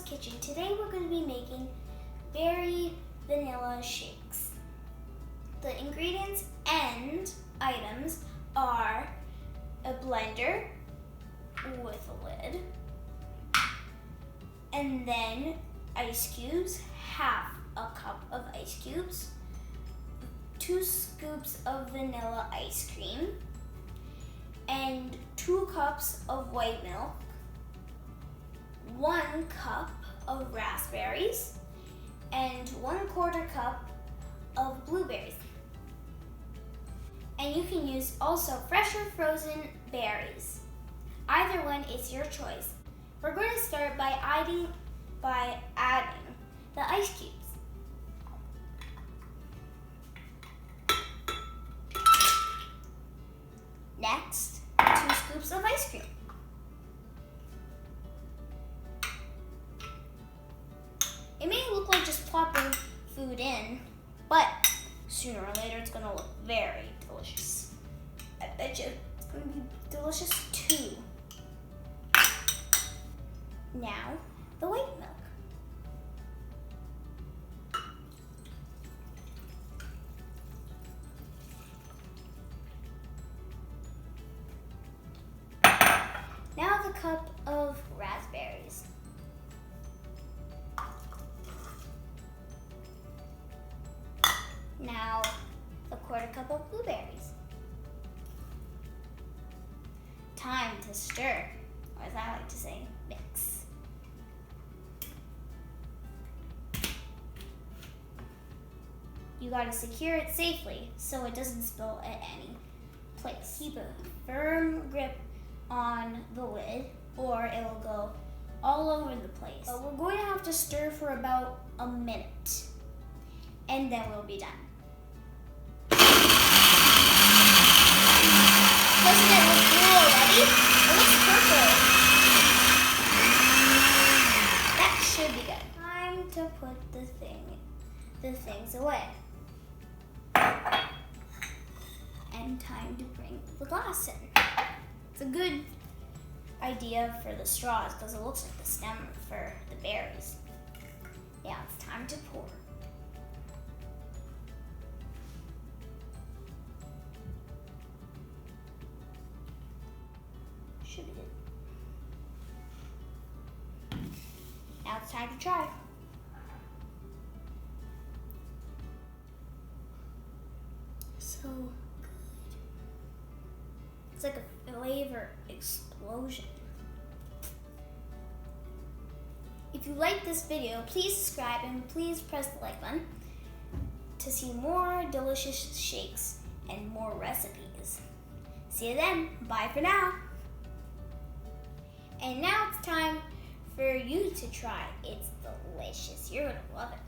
Kitchen. Today we're going to be making berry vanilla shakes. The ingredients and items are a blender with a lid, and then ice cubes, half a cup of ice cubes, 2 scoops of vanilla ice cream, and 2 cups of white milk, 1 cup of raspberries, and 1/4 cup of blueberries. And you can use also fresh or frozen berries. Either one is your choice. We're going to start by adding the ice cubes. Next, 2 scoops of ice cream. It may look like just plopping food in, but sooner or later it's gonna look very delicious. I bet you it's gonna be delicious too. Now, the white milk. Now the cup of raspberries. Now the 1/4 cup of blueberries. Time to stir, or as I like to say, mix. You gotta secure it safely so it doesn't spill at any place. Keep a firm grip on the lid or it will go all over the place. But we're going to have to stir for about a minute and then we'll be done. Doesn't it look blue already? It looks purple. That should be good. Time to put the things away. And time to bring the glass in. It's a good idea for the straws because it looks like the stem for the berries. Yeah, it's time to pour. Should be good. Now it's time to try. So good. It's like a flavor explosion. If you like this video, please subscribe and please press the like button to see more delicious shakes and more recipes. See you then. Bye for now. And now it's time for you to try. It's delicious. You're gonna love it.